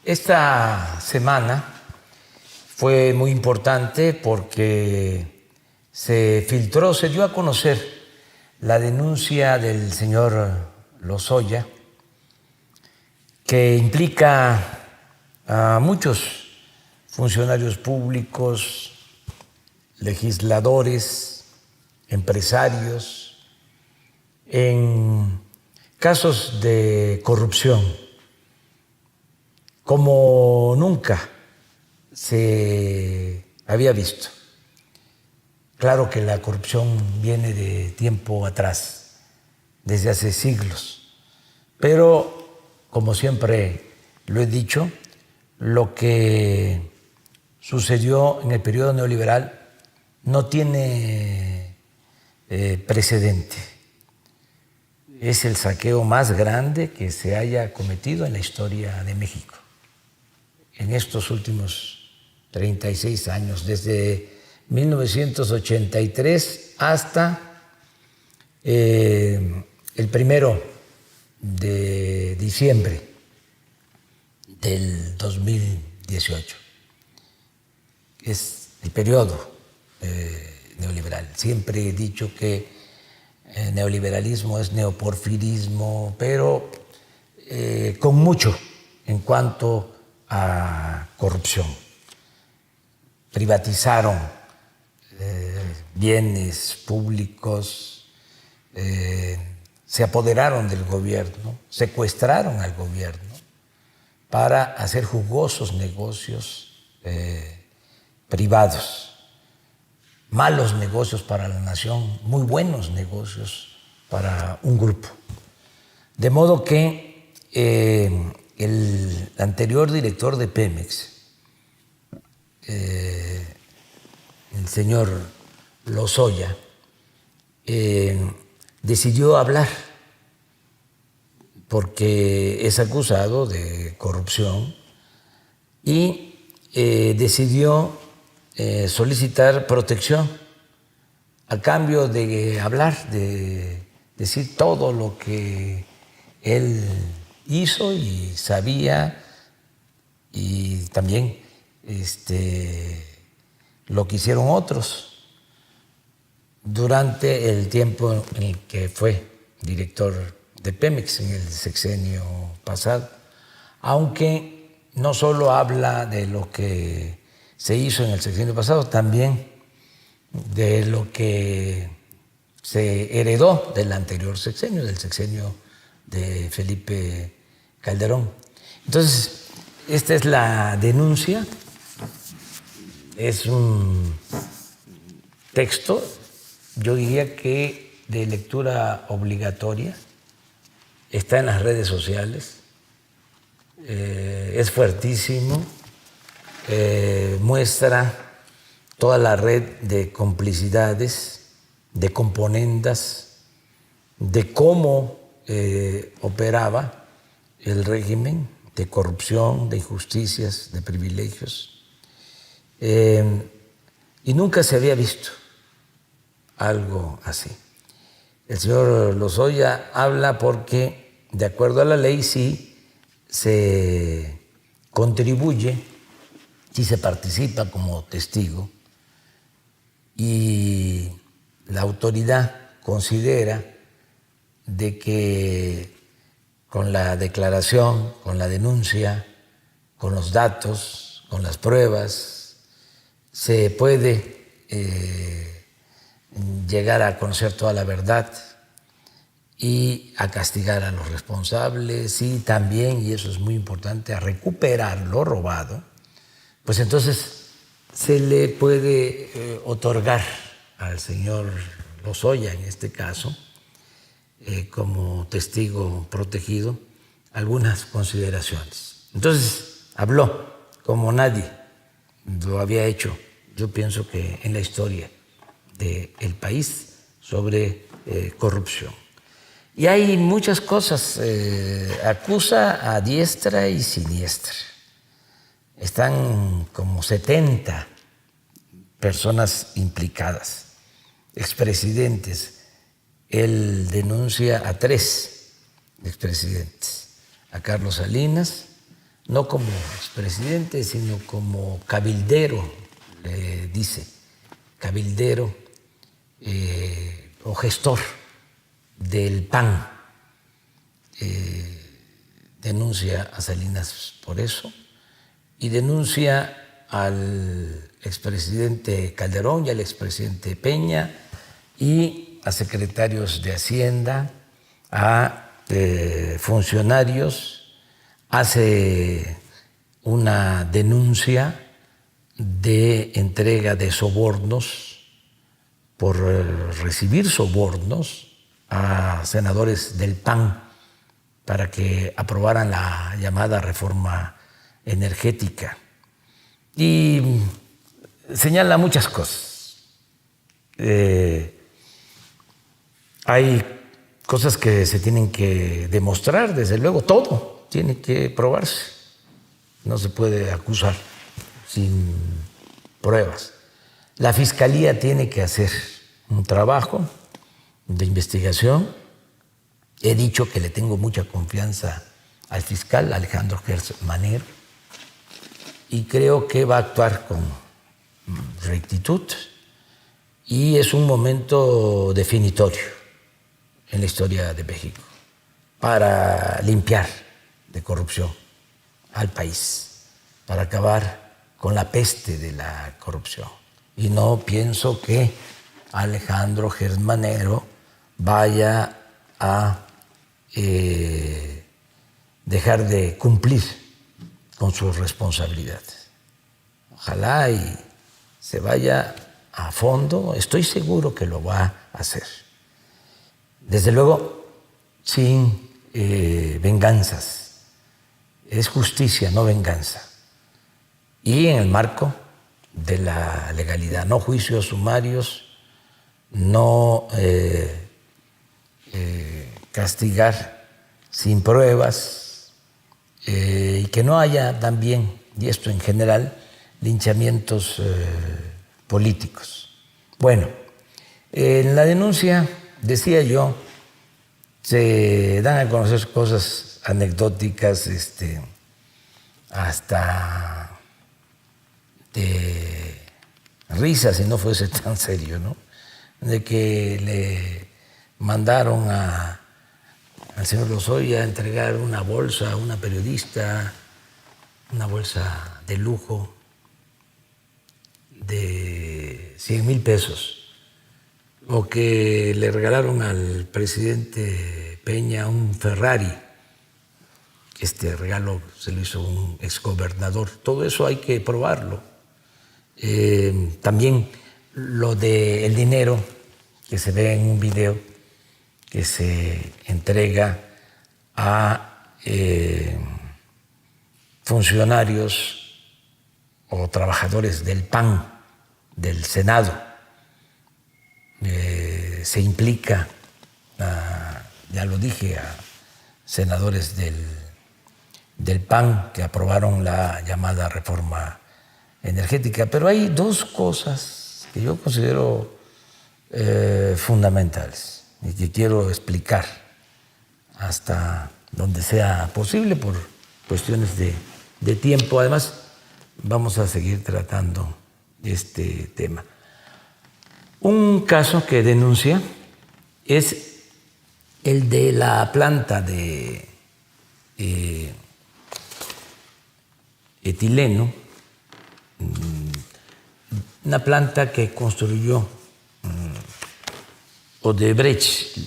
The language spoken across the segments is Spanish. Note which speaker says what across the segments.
Speaker 1: Esta semana fue muy importante porque se filtró, se dio a conocer la denuncia del señor Lozoya, que implica a muchos funcionarios públicos, legisladores, empresarios, en casos de corrupción, como nunca se había visto. Claro que la corrupción viene de tiempo atrás, desde hace siglos, pero como siempre lo he dicho, lo que sucedió en el periodo neoliberal no tiene precedente. Es el saqueo más grande que se haya cometido en la historia de México en estos últimos 36 años, desde 1983 hasta el 1 de diciembre del 2018. Es el periodo neoliberal. Siempre he dicho que el neoliberalismo es neoporfirismo, pero con mucho en cuanto a corrupción. Privatizaron bienes públicos, se apoderaron del gobierno, secuestraron al gobierno para hacer jugosos negocios privados, malos negocios para la nación, muy buenos negocios para un grupo. De modo que el anterior director de Pemex, el señor Lozoya, decidió hablar porque es acusado de corrupción y decidió solicitar protección a cambio de hablar, de decir todo lo que él hizo y sabía, y también lo que hicieron otros durante el tiempo en el que fue director de Pemex en el sexenio pasado, aunque no solo habla de lo que se hizo en el sexenio pasado, también de lo que se heredó del anterior sexenio, del sexenio de Felipe Calderón. Entonces, esta es la denuncia, es un texto, yo diría que de lectura obligatoria, está en las redes sociales, es fuertísimo, muestra toda la red de complicidades, de componendas, de cómo operaba el régimen de corrupción, de injusticias, de privilegios. Y nunca se había visto algo así. El señor Lozoya habla porque, de acuerdo a la ley, sí se contribuye, sí se participa como testigo, y la autoridad considera de que con la declaración, con la denuncia, con los datos, con las pruebas, se puede llegar a conocer toda la verdad y a castigar a los responsables y también, y eso es muy importante, a recuperar lo robado. Pues entonces se le puede otorgar al señor Lozoya, en este caso, como testigo protegido, algunas consideraciones. Entonces habló como nadie lo había hecho, yo pienso que en la historia del país, sobre corrupción. Y hay muchas cosas, acusa a diestra y siniestra. Están como 70 personas implicadas, expresidentes. Él denuncia a 3 expresidentes, a Carlos Salinas, no como expresidente, sino como cabildero, le dice, cabildero o gestor del PAN. Denuncia a Salinas por eso y denuncia al expresidente Calderón y al expresidente Peña y a secretarios de Hacienda, a funcionarios, hace una denuncia de entrega de sobornos por recibir sobornos a senadores del PAN para que aprobaran la llamada reforma energética. Y señala muchas cosas. Hay cosas que se tienen que demostrar, desde luego, todo tiene que probarse. No se puede acusar sin pruebas. La Fiscalía tiene que hacer un trabajo de investigación. He dicho que le tengo mucha confianza al fiscal Alejandro Gertz Manero y creo que va a actuar con rectitud y es un momento definitorio en la historia de México para limpiar de corrupción al país, para acabar con la peste de la corrupción. Y no pienso que Alejandro Gertz Manero vaya a dejar de cumplir con sus responsabilidades. Ojalá y se vaya a fondo, estoy seguro que lo va a hacer. Desde luego, sin venganzas. Es justicia, no venganza. Y en el marco de la legalidad, no juicios sumarios, no castigar sin pruebas y que no haya también, y esto en general, linchamientos políticos. Bueno, en la denuncia, decía yo, se dan a conocer cosas anecdóticas, hasta de risa, si no fuese tan serio, ¿no? De que le mandaron al señor Lozoya a entregar una bolsa a una periodista, una bolsa de lujo de 100,000 pesos, o que le regalaron al presidente Peña un Ferrari. Este regalo se lo hizo un exgobernador. Todo eso hay que probarlo. También lo del dinero que se ve en un video que se entrega a funcionarios o trabajadores del PAN, del Senado. Se implica, ya lo dije, a senadores del PAN que aprobaron la llamada reforma energética. Pero hay dos cosas que yo considero fundamentales y que quiero explicar hasta donde sea posible por cuestiones de tiempo. Además, vamos a seguir tratando este tema. Un caso que denuncia es el de la planta de etileno, una planta que construyó Odebrecht,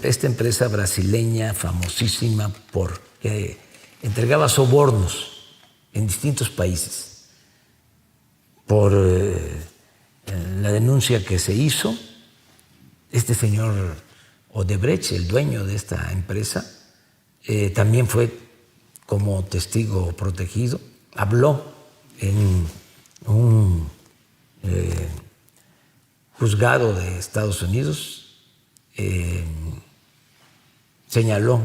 Speaker 1: esta empresa brasileña famosísima porque entregaba sobornos en distintos países. Por la denuncia que se hizo, este señor Odebrecht, el dueño de esta empresa, también fue como testigo protegido, habló en un juzgado de Estados Unidos, señaló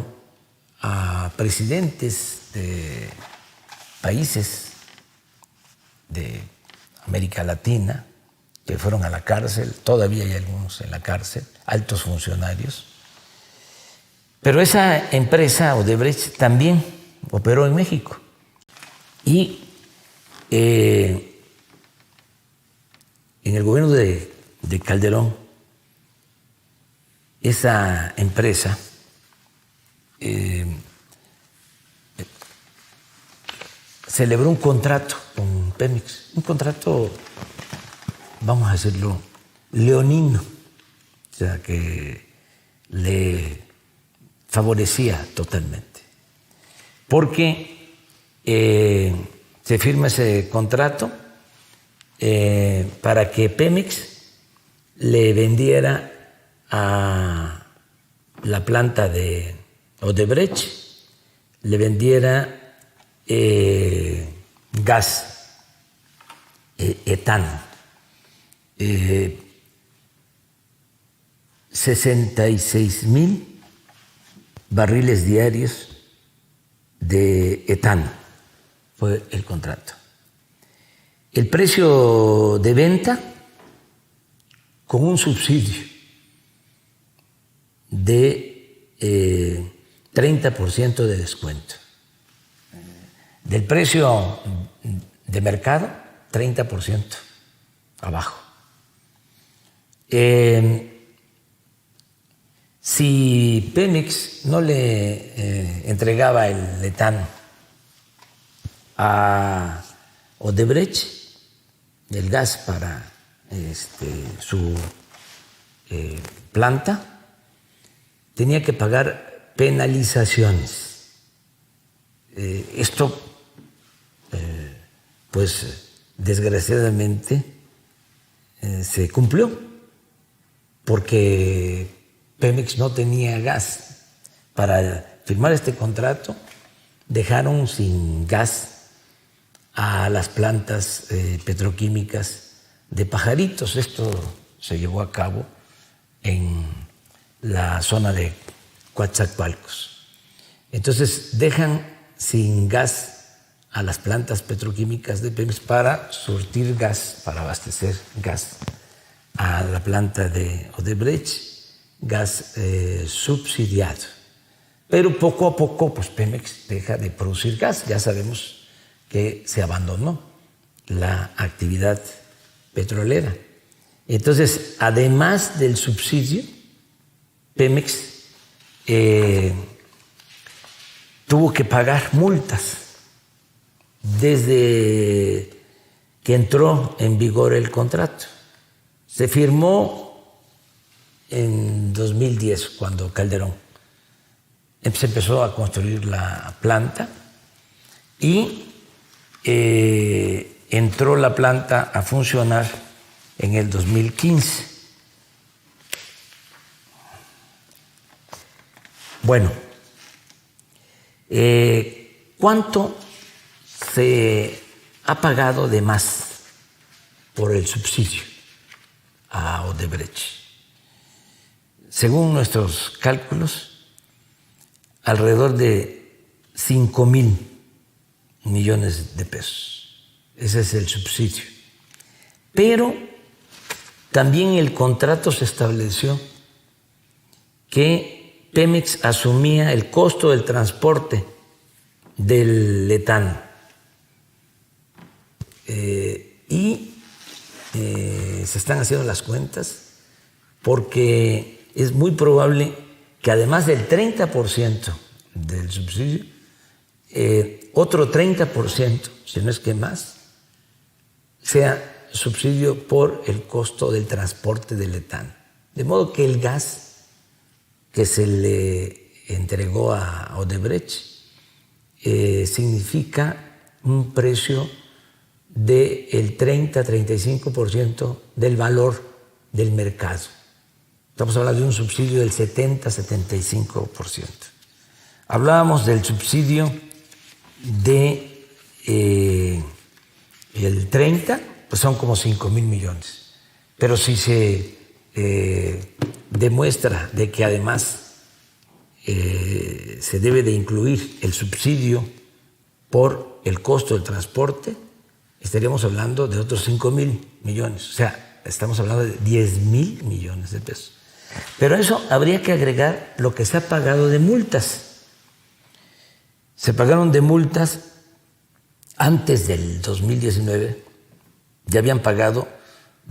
Speaker 1: a presidentes de países de América Latina que fueron a la cárcel, todavía hay algunos en la cárcel, altos funcionarios. Pero esa empresa, Odebrecht, también operó en México. Y en el gobierno de Calderón, esa empresa celebró un contrato con Pemex, un contrato, vamos a decirlo, leonino, o sea, que le favorecía totalmente, porque se firma ese contrato para que Pemex le vendiera a la planta de Odebrecht, le vendiera gas etano, 66,000 barriles diarios de etano fue el contrato. El precio de venta con un subsidio de 30% de descuento. Del precio de mercado, 30% abajo. Si Pemex no le entregaba el etano a Odebrecht, el gas para su planta, tenía que pagar penalizaciones. Esto, pues desgraciadamente, se cumplió, porque Pemex no tenía gas. Para firmar este contrato, dejaron sin gas a las plantas petroquímicas de Pajaritos. Esto se llevó a cabo en la zona de Coatzacoalcos. Entonces dejan sin gas a las plantas petroquímicas de Pemex para surtir gas, para abastecer gas a la planta de Odebrecht, gas subsidiado. Pero poco a poco, pues Pemex deja de producir gas. Ya sabemos que se abandonó la actividad petrolera. Entonces, además del subsidio, Pemex tuvo que pagar multas desde que entró en vigor el contrato. Se firmó en 2010, cuando Calderón se empezó a construir la planta, y entró la planta a funcionar en el 2015. Bueno, ¿cuánto se ha pagado de más por el subsidio a Odebrecht? Según nuestros cálculos, alrededor de 5,000 millones de pesos. Ese es el subsidio. Pero también en el contrato se estableció que Pemex asumía el costo del transporte del etano. Se están haciendo las cuentas, porque es muy probable que además del 30% del subsidio, otro 30%, si no es que más, sea subsidio por el costo del transporte del etano. De modo que el gas que se le entregó a Odebrecht significa un precio del 30-35% del valor del mercado. Estamos hablando de un subsidio del 70-75%. Hablábamos del subsidio de el 30, pues son como 5,000 millones. Pero si se demuestra de que además se debe de incluir el subsidio por el costo del transporte, estaríamos hablando de otros 5,000 millones. O sea, estamos hablando de 10,000 millones de pesos. Pero a eso habría que agregar lo que se ha pagado de multas. Se pagaron de multas antes del 2019 ya habían pagado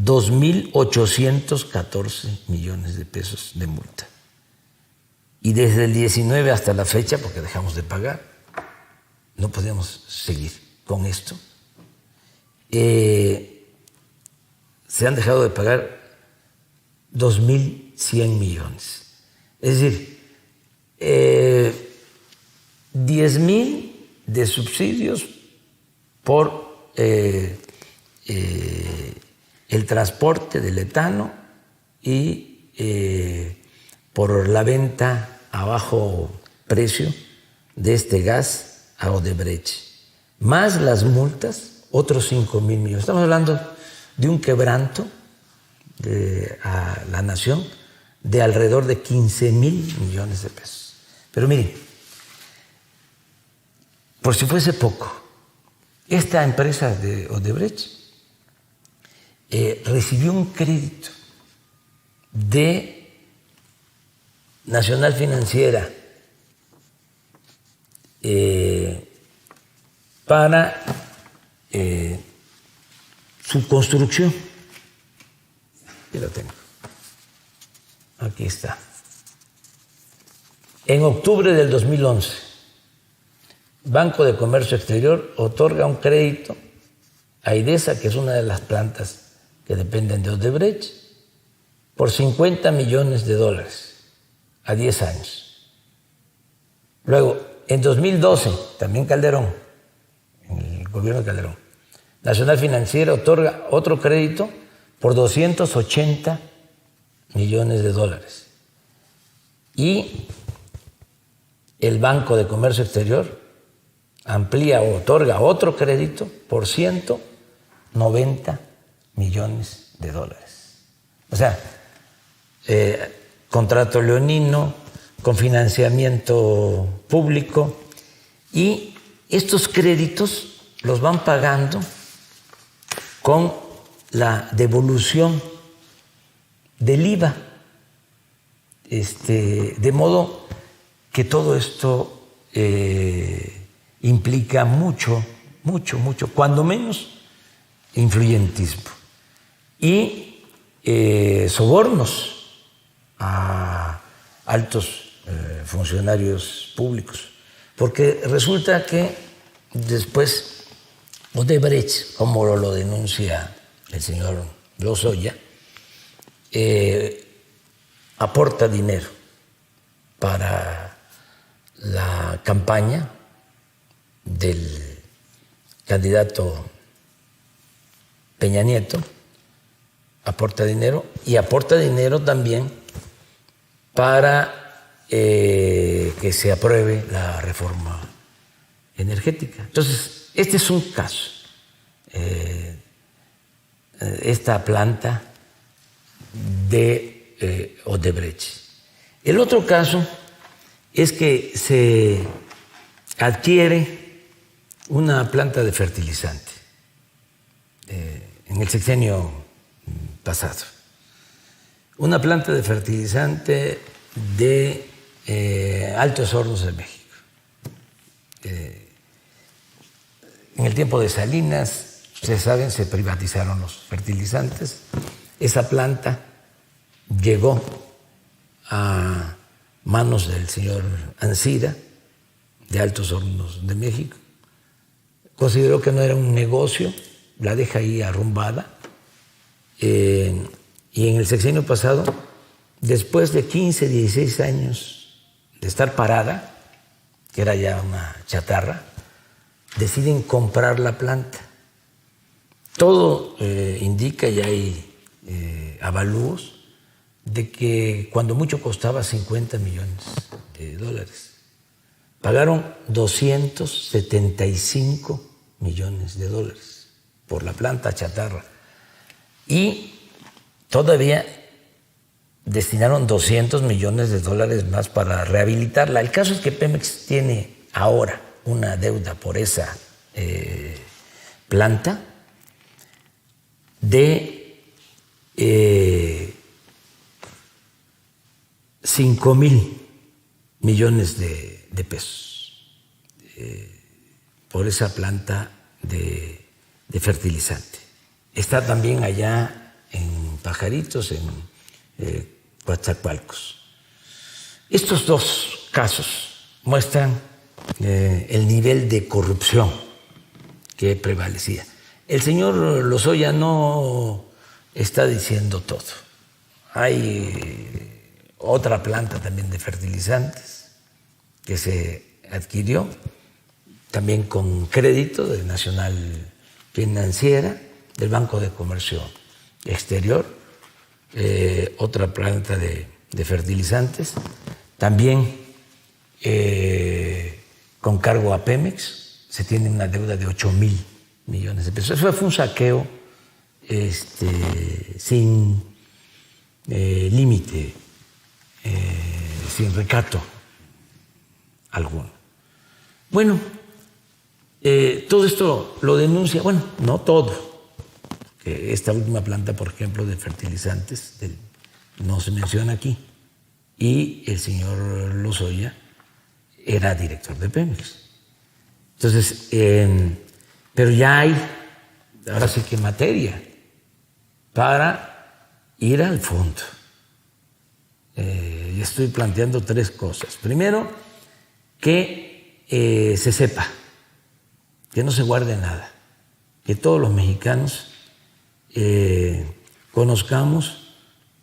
Speaker 1: 2.814 millones de pesos de multa. Y desde el 19 hasta la fecha, porque dejamos de pagar, no podíamos seguir con esto, se han dejado de pagar 2.100 millones. Es decir, 10.000 de subsidios por el transporte del etano y por la venta a bajo precio de este gas a Odebrecht, más las multas, otros 5.000 millones. Estamos hablando de un quebranto a la nación de alrededor de 15.000 millones de pesos. Pero miren, por si fuese poco, esta empresa de Odebrecht recibió un crédito de Nacional Financiera para su construcción. Aquí lo tengo. Aquí está. En octubre del 2011, Banco de Comercio Exterior otorga un crédito a IDESA, que es una de las plantas que dependen de Odebrecht, por $50 millones a 10 años. Luego, en 2012, también Calderón, en el gobierno de Calderón, Nacional Financiera otorga otro crédito por $280 millones. Y el Banco de Comercio Exterior amplía o otorga otro crédito por $190 millones. O sea, contrato leonino con financiamiento público, y estos créditos los van pagando con la devolución del IVA, de modo que todo esto implica mucho, cuando menos influyentismo y sobornos a altos funcionarios públicos, porque resulta que después Odebrecht, como lo denuncia el señor Lozoya, aporta dinero para la campaña del candidato Peña Nieto, aporta dinero y aporta dinero también para que se apruebe la reforma energética. Entonces, este es un caso, esta planta de Odebrecht. El otro caso es que se adquiere una planta de fertilizante en el sexenio pasado, una planta de fertilizante de Altos Hornos de México. En el tiempo de Salinas, ustedes saben, se privatizaron los fertilizantes. Esa planta llegó a manos del señor Ancira, de Altos Hornos de México. Consideró que no era un negocio, la deja ahí arrumbada. Y en el sexenio pasado, después de 15, 16 años de estar parada, que era ya una chatarra, deciden comprar la planta. Todo indica, y hay avalúos, de que cuando mucho costaba $50 millones. Pagaron $275 millones por la planta chatarra. Y todavía destinaron $200 millones más para rehabilitarla. El caso es que Pemex tiene ahora una deuda por esa planta de $5,000 millones de pesos por esa planta de fertilizante. Está también allá en Pajaritos, en Coatzacoalcos. Estos dos casos muestran el nivel de corrupción que prevalecía. El señor Lozoya no está diciendo todo. Hay otra planta también de fertilizantes que se adquirió también con crédito de Nacional Financiera, del Banco de Comercio Exterior, otra planta de fertilizantes, también con cargo a Pemex, se tiene una deuda de 8,000 millones de pesos. Eso fue un saqueo sin límite, sin recato alguno. Bueno, todo esto lo denuncia, bueno, no todo. Esta última planta, por ejemplo, de fertilizantes, no se menciona aquí. Y el señor Lozoya era director de Pemex. Entonces, pero ya hay, ahora sí que materia para ir al fondo. Y estoy planteando 3 cosas. Primero, que se sepa, que no se guarde nada, que todos los mexicanos conozcamos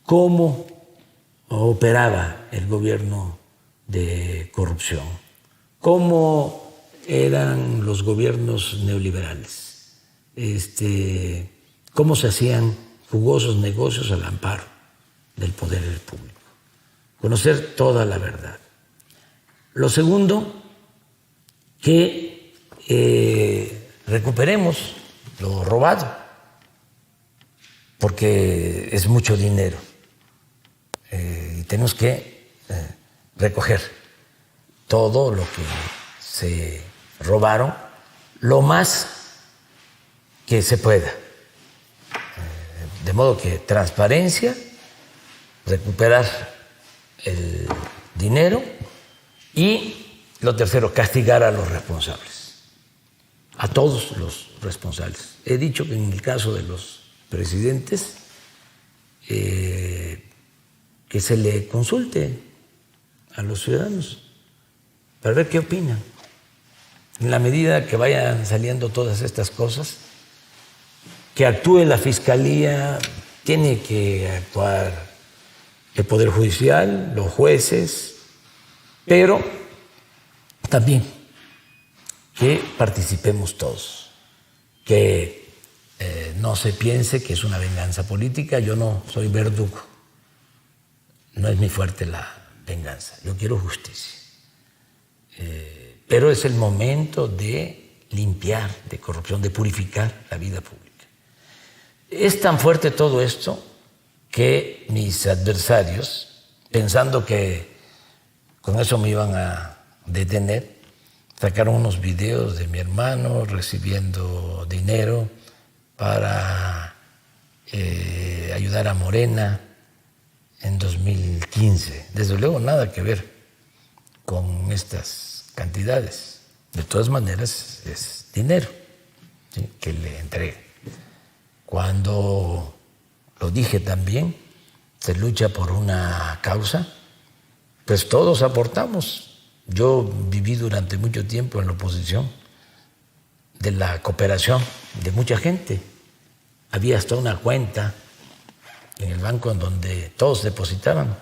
Speaker 1: cómo operaba el gobierno de corrupción, cómo eran los gobiernos neoliberales, cómo se hacían jugosos negocios al amparo del poder público, conocer toda la verdad. Lo segundo, que recuperemos lo robado, porque es mucho dinero y tenemos que recoger todo lo que se robaron lo más que se pueda, de modo que transparencia, recuperar el dinero y lo tercero, castigar a los responsables, a todos los responsables. He dicho que en el caso de los presidentes, que se le consulte a los ciudadanos para ver qué opinan. En la medida que vayan saliendo todas estas cosas, que actúe la Fiscalía, tiene que actuar el Poder Judicial, los jueces, pero también que participemos todos, que no se piense que es una venganza política. Yo no soy verdugo, no es mi fuerte la venganza, yo quiero justicia. Pero es el momento de limpiar de corrupción, de purificar la vida pública. Es tan fuerte todo esto que mis adversarios, pensando que con eso me iban a detener, sacaron unos videos de mi hermano recibiendo dinero para ayudar a Morena en 2015. Desde luego nada que ver con estas cantidades. De todas maneras es dinero, ¿sí?, que le entrega. Cuando lo dije también, se lucha por una causa, pues todos aportamos. Yo viví durante mucho tiempo en la oposición de la cooperación de mucha gente. Había hasta una cuenta en el banco en donde todos depositaban.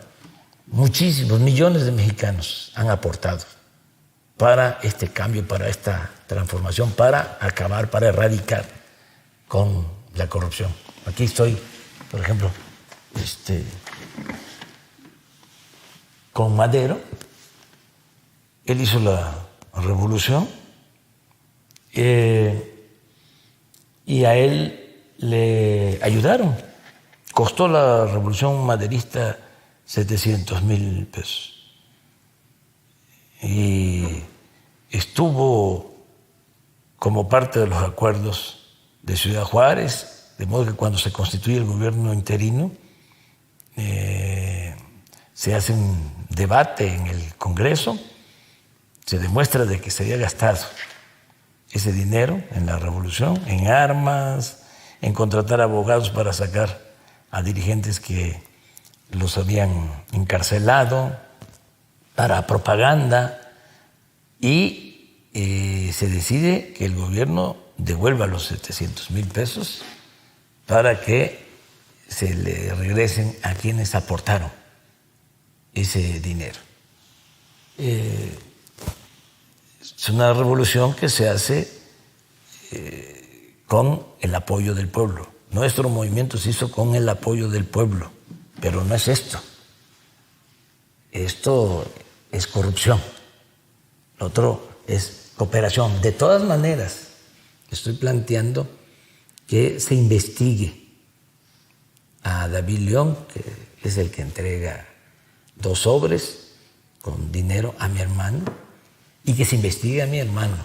Speaker 1: Muchísimos millones de mexicanos han aportado para este cambio, para esta transformación, para acabar, para erradicar con la corrupción. Aquí estoy, por ejemplo, con Madero. Él hizo la revolución y a él le ayudaron. Costó la revolución maderista 700,000 pesos. Y estuvo como parte de los acuerdos de Ciudad Juárez, de modo que cuando se constituye el gobierno interino, se hace un debate en el Congreso, se demuestra de que se había gastado ese dinero en la revolución, en armas, en contratar abogados para sacar a dirigentes que los habían encarcelado, para propaganda, y se decide que el gobierno devuelva los 700,000 pesos para que se le regresen a quienes aportaron ese dinero. Es una revolución que se hace con el apoyo del pueblo. Nuestro movimiento se hizo con el apoyo del pueblo, pero no es esto. Esto es corrupción. Lo otro es cooperación. De todas maneras, estoy planteando que se investigue a David León, que es el que entrega 2 sobres con dinero a mi hermano, y que se investigue a mi hermano.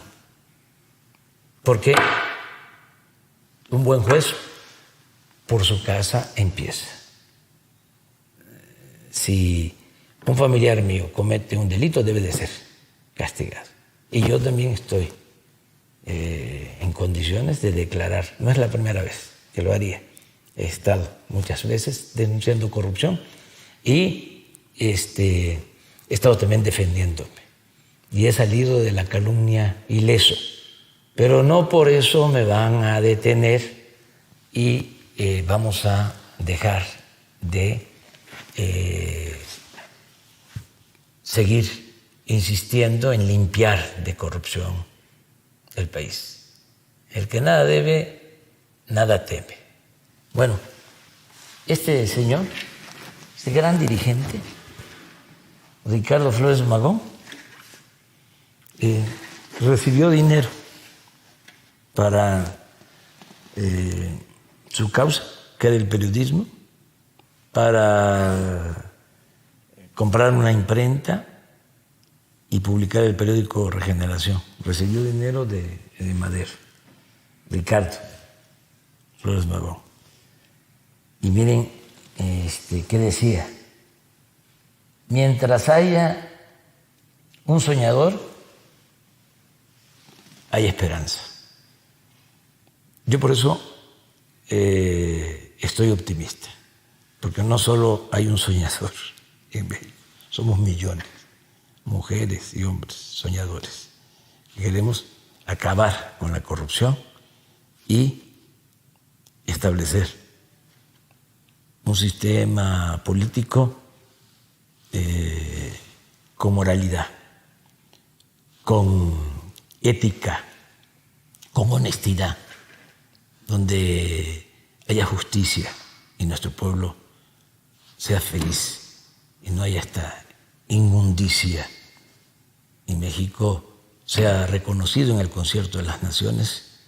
Speaker 1: Porque un buen juez por su casa empieza. Si un familiar mío comete un delito, debe de ser castigado. Y yo también estoy en condiciones de declarar. No es la primera vez que lo haría. He estado muchas veces denunciando corrupción y he estado también defendiéndome. Y he salido de la calumnia ileso. Pero no por eso me van a detener y vamos a dejar de seguir insistiendo en limpiar de corrupción el país. El que nada debe, nada teme. Bueno, este señor, este gran dirigente, Ricardo Flores Magón, recibió dinero para su causa, que era el periodismo, para comprar una imprenta y publicar el periódico Regeneración. Recibió dinero de Madero, Ricardo Flores Magón. Y miren qué decía: mientras haya un soñador, hay esperanza. Yo por eso estoy optimista, porque no solo hay un soñador en México, somos millones, mujeres y hombres soñadores, que queremos acabar con la corrupción y establecer un sistema político con moralidad, con ética, con honestidad, donde haya justicia y nuestro pueblo sea feliz y no haya esta inmundicia, y México sea reconocido en el Concierto de las Naciones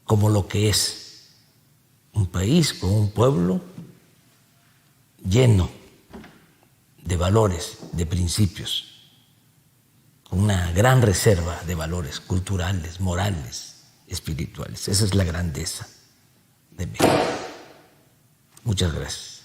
Speaker 1: como lo que es: un país con un pueblo lleno de valores, de principios, con una gran reserva de valores culturales, morales, espirituales. Esa es la grandeza de México. Muchas gracias.